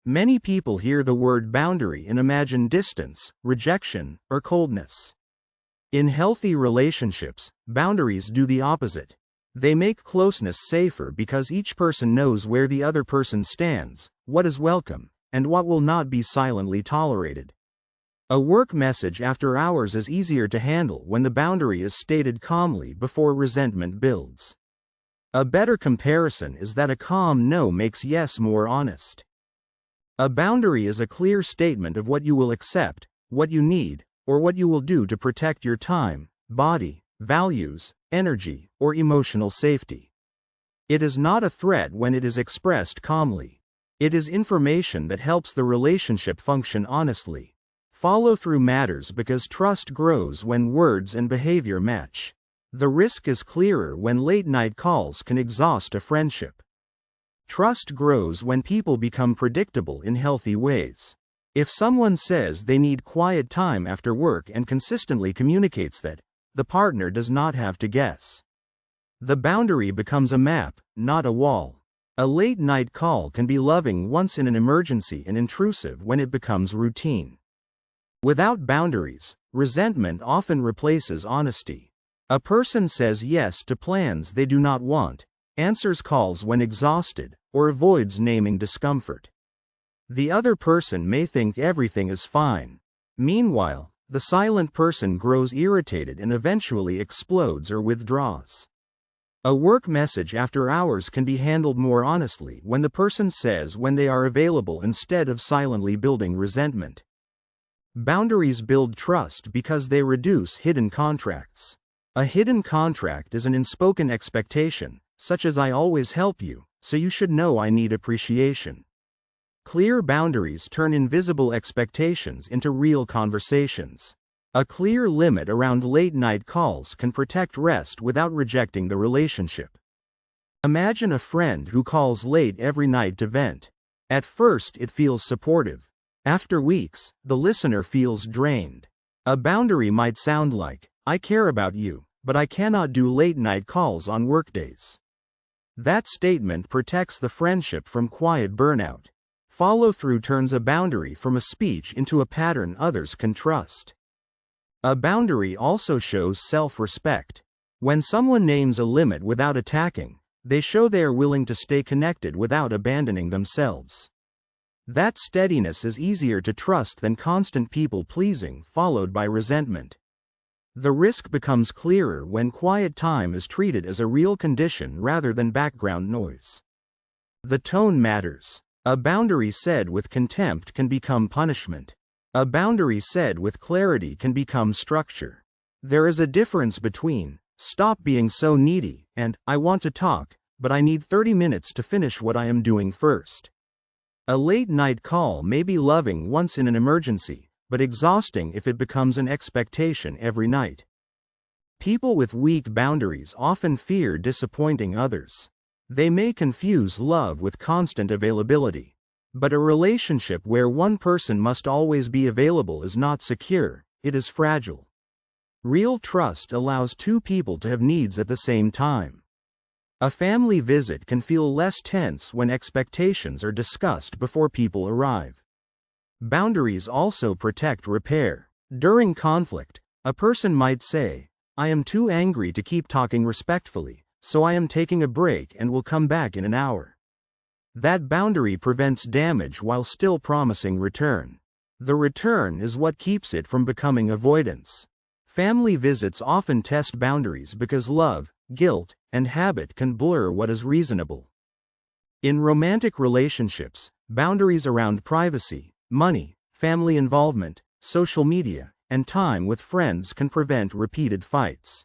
Many people hear the word boundary and imagine distance, rejection, or coldness. In healthy relationships, boundaries do the opposite. They make closeness safer because each person knows where the other person stands, what is welcome, and what will not be silently tolerated. A work message after hours is easier to handle when the boundary is stated calmly before resentment builds. A better comparison is that a calm no makes yes more honest. A boundary is a clear statement of what you will accept, what you need, or what you will do to protect your time, body, values, energy, or emotional safety. It is not a threat when it is expressed calmly. It is information that helps the relationship function honestly. Follow through matters because trust grows when words and behavior match. The risk is clearer when late-night calls can exhaust a friendship. Trust grows when people become predictable in healthy ways. If someone says they need quiet time after work and consistently communicates that, the partner does not have to guess. The boundary becomes a map, not a wall. A late-night call can be loving once in an emergency and intrusive when it becomes routine. Without boundaries, resentment often replaces honesty. A person says yes to plans they do not want, answers calls when exhausted, or avoids naming discomfort. The other person may think everything is fine. Meanwhile, the silent person grows irritated and eventually explodes or withdraws. A work message after hours can be handled more honestly when the person says when they are available instead of silently building resentment. Boundaries build trust because they reduce hidden contracts. A hidden contract is an unspoken expectation, such as I always help you, so you should know I need appreciation. Clear boundaries turn invisible expectations into real conversations. A clear limit around late-night calls can protect rest without rejecting the relationship. Imagine a friend who calls late every night to vent. At first it feels supportive. After weeks, the listener feels drained. A boundary might sound like, I care about you, but I cannot do late-night calls on workdays. That statement protects the friendship from quiet burnout. Follow-through turns a boundary from a speech into a pattern others can trust. A boundary also shows self-respect. When someone names a limit without attacking, they show they are willing to stay connected without abandoning themselves. That steadiness is easier to trust than constant people-pleasing followed by resentment. The risk becomes clearer when quiet time is treated as a real condition rather than background noise. The tone matters. A boundary said with contempt can become punishment. A boundary said with clarity can become structure. There is a difference between, stop being so needy, and, I want to talk, but I need 30 minutes to finish what I am doing first. A late-night call may be loving once in an emergency, but exhausting if it becomes an expectation every night. People with weak boundaries often fear disappointing others. They may confuse love with constant availability. But a relationship where one person must always be available is not secure, it is fragile. Real trust allows two people to have needs at the same time. A family visit can feel less tense when expectations are discussed before people arrive. Boundaries also protect repair. During conflict, a person might say, I am too angry to keep talking respectfully, so I am taking a break and will come back in an hour. That boundary prevents damage while still promising return. The return is what keeps it from becoming avoidance. Family visits often test boundaries because love, guilt, and habit can blur what is reasonable. In romantic relationships, boundaries around privacy, money, family involvement, social media, and time with friends can prevent repeated fights.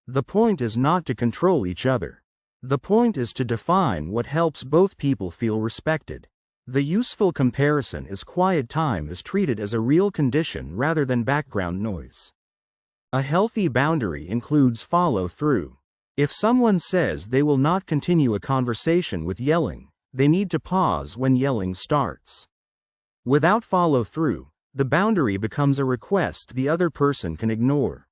The point is not to control each other. The point is to define what helps both people feel respected. The useful comparison is quiet time is treated as a real condition rather than background noise. A healthy boundary includes follow-through. If someone says they will not continue a conversation with yelling, they need to pause when yelling starts. Without follow-through, the boundary becomes a request the other person can ignore.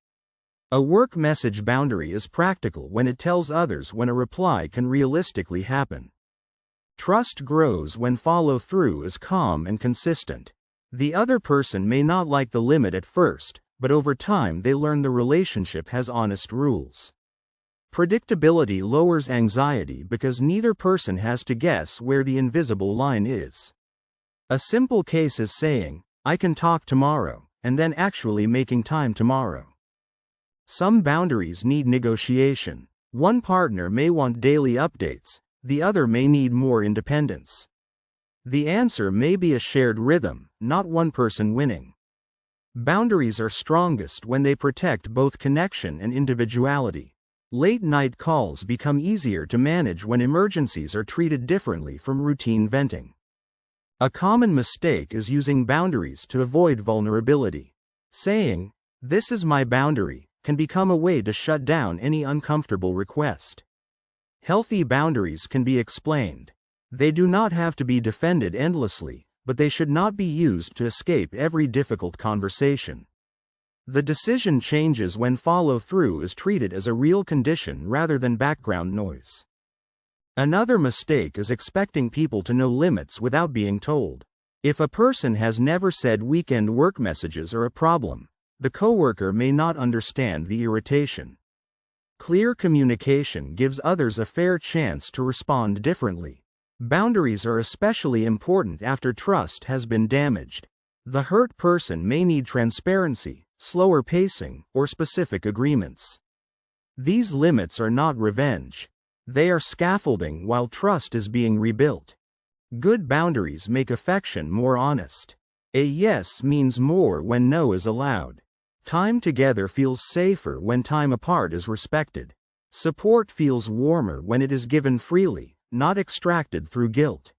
A work message boundary is practical when it tells others when a reply can realistically happen. Trust grows when follow-through is calm and consistent. The other person may not like the limit at first, but over time they learn the relationship has honest rules. Predictability lowers anxiety because neither person has to guess where the invisible line is. A simple case is saying, "I can talk tomorrow," and then actually making time tomorrow. Some boundaries need negotiation. One partner may want daily updates, the other may need more independence. The answer may be a shared rhythm, not one person winning. Boundaries are strongest when they protect both connection and individuality. Late-night calls become easier to manage when emergencies are treated differently from routine venting. A common mistake is using boundaries to avoid vulnerability. Saying, "This is my boundary," can become a way to shut down any uncomfortable request. Healthy boundaries can be explained. They do not have to be defended endlessly, but they should not be used to escape every difficult conversation. The decision changes when follow-through is treated as a real condition rather than background noise. Another mistake is expecting people to know limits without being told. If a person has never said weekend work messages are a problem, the coworker may not understand the irritation. Clear communication gives others a fair chance to respond differently. Boundaries are especially important after trust has been damaged. The hurt person may need transparency, slower pacing, or specific agreements. These limits are not revenge. They are scaffolding while trust is being rebuilt. Good boundaries make affection more honest. A yes means more when no is allowed. Time together feels safer when time apart is respected. Support feels warmer when it is given freely, not extracted through guilt.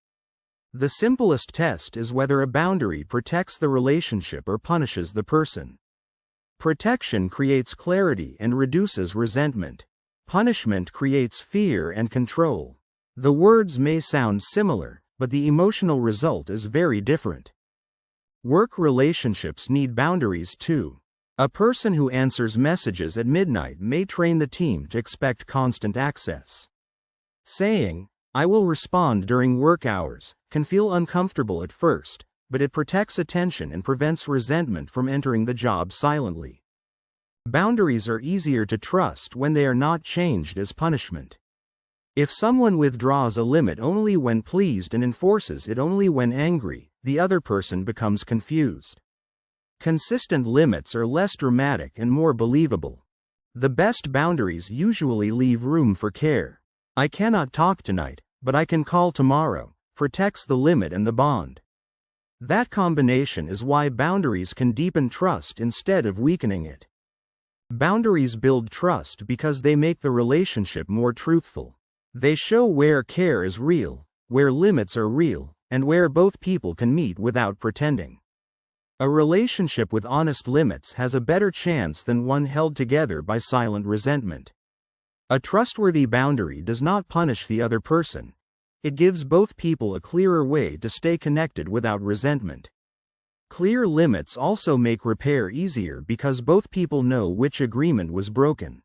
The simplest test is whether a boundary protects the relationship or punishes the person. Protection creates clarity and reduces resentment. Punishment creates fear and control. The words may sound similar, but the emotional result is very different. Work relationships need boundaries too. A person who answers messages at midnight may train the team to expect constant access. Saying, "I will respond during work hours," can feel uncomfortable at first, but it protects attention and prevents resentment from entering the job silently. Boundaries are easier to trust when they are not changed as punishment. If someone withdraws a limit only when pleased and enforces it only when angry, the other person becomes confused. Consistent limits are less dramatic and more believable. The best boundaries usually leave room for care. "I cannot talk tonight, but I can call tomorrow," protects the limit and the bond. That combination is why boundaries can deepen trust instead of weakening it. Boundaries build trust because they make the relationship more truthful. They show where care is real, where limits are real, and where both people can meet without pretending. A relationship with honest limits has a better chance than one held together by silent resentment. A trustworthy boundary does not punish the other person. It gives both people a clearer way to stay connected without resentment. Clear limits also make repair easier because both people know which agreement was broken.